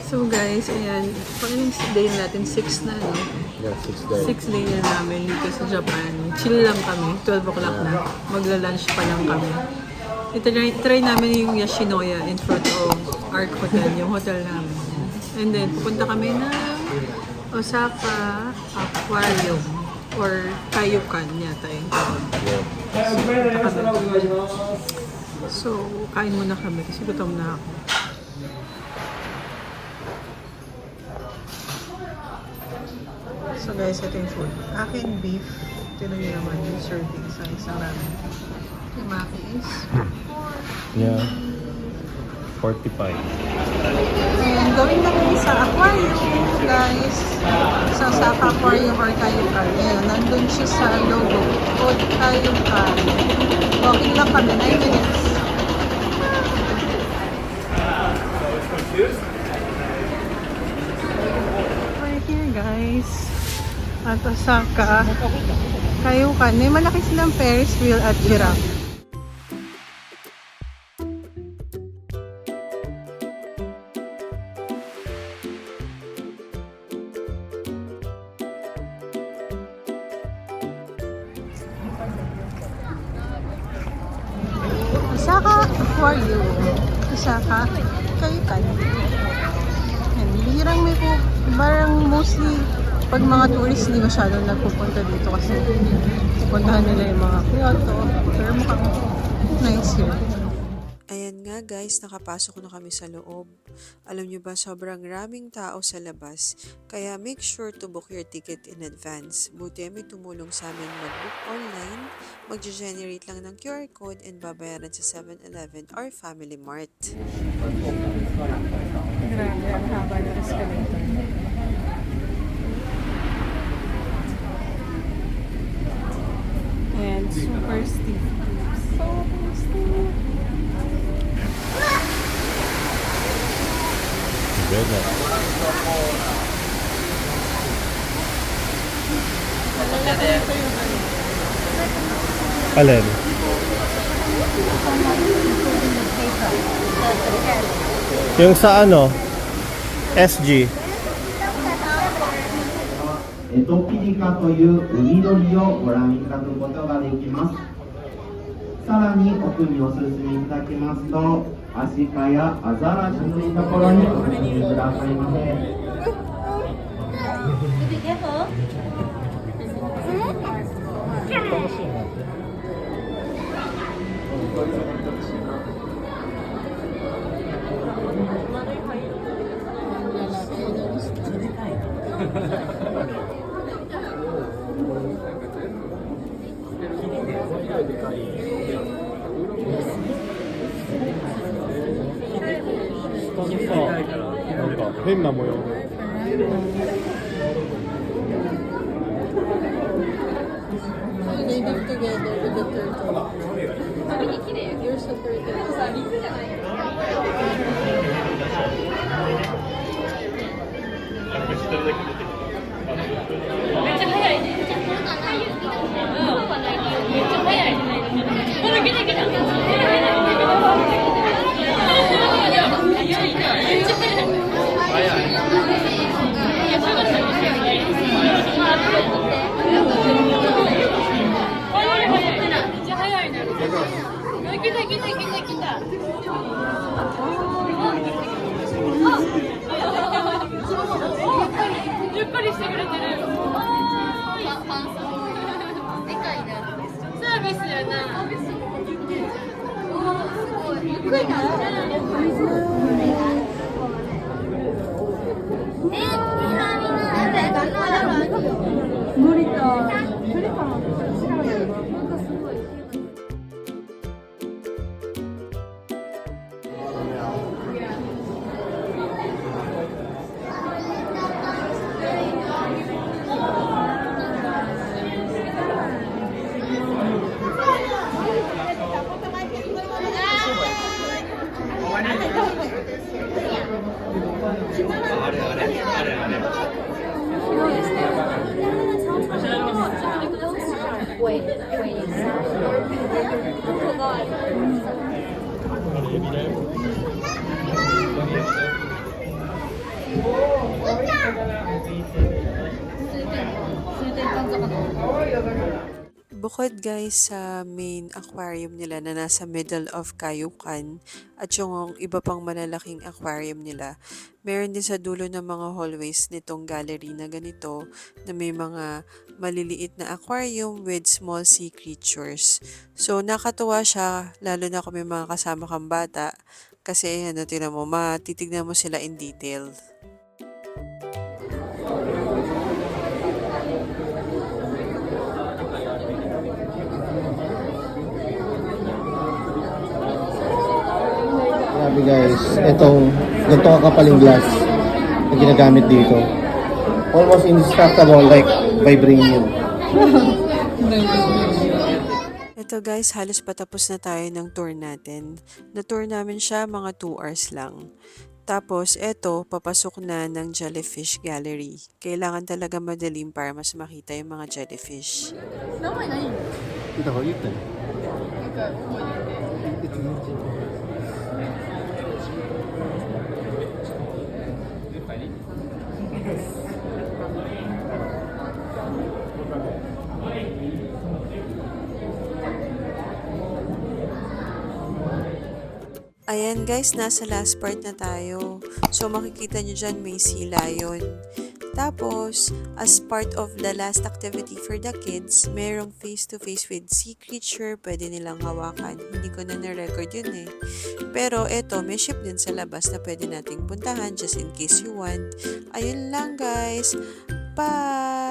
So guys, ayan, pang day natin, 6 na, no? Yeah, 6 days. 6 day na namin dito sa Japan. Chill lang kami, 12 o'clock na. Magla-lunch pa lang kami. Try namin yung Yoshinoya in front of Arc Hotel, yung hotel namin. And then, pupunta kami na Osaka Aquarium or Kaiyukan yata yung tawag. So, kain muna kami kasi gutom na ako. So guys, ito yung food. Akin beef. Tinan nyo naman yung serving sa isang ramen. Yung maki is Yeah. 45. and going na kami sa aquarium, guys. Sa Osaka Aquarium or Kaiyukan. Ayan, nandun siya sa logo. Code Kaiyukan. Walking lang kami, 9 minutes. Right here, guys. At Osaka Kaiyukan. May malaki silang Ferris wheel at giraffe. Osaka Aquarium. Osaka Kaiyukan. Yan, bihirang may po, parang mostly pag mga tourist hindi masyadong nagpupunta dito kasi pupuntahan nila yung mga Kyoto. Pero mukhang nice here. Ayan nga guys, nakapasok na kami sa loob. Alam nyo ba, sobrang raming tao sa labas. Kaya make sure to book your ticket in advance. Buti may tumulong sa amin mag-book online. Mag-generate lang ng QR code and babayaran sa 7-Eleven or Family Mart. Grabe, ang haba ng escalator. And super steep. Super steep. Good na. Alin? Yung sa ano? SG. トピリカという海鳥をご覧いただくことができます。さらに奥にお進みいただきますと、アシカやアザラシのいところにお進みくださいませ。なんか変な模様。 They live together with the turtle. You're so Bukod guys sa main aquarium nila na nasa middle of Kayukan at yung iba pang malalaking aquarium nila, meron din sa dulo ng mga hallways nitong gallery na ganito na may mga maliliit na aquarium with small sea creatures. So nakatuwa siya lalo na kung may mga kasama kang bata kasi ano, tinan mo, matitignan mo sila in detail. Grabe guys, itong ganito kakapaling glass na ginagamit dito. Almost indestructible like vibranium. Ito guys, halos patapos na tayo ng tour natin. Na-tour namin siya mga 2 hours lang. Tapos eto, papasok na ng jellyfish gallery. Kailangan talaga madaling para mas makita yung mga jellyfish. Kita ko, yun. Ayan guys, nasa last part na tayo. So makikita nyo dyan may sea lion. Tapos, as part of the last activity for the kids, merong face-to-face with sea creature, pwede nilang hawakan. Hindi ko na na-record yun eh. Pero eto, may ship din sa labas na pwede nating puntahan just in case you want. Ayun lang guys. Bye!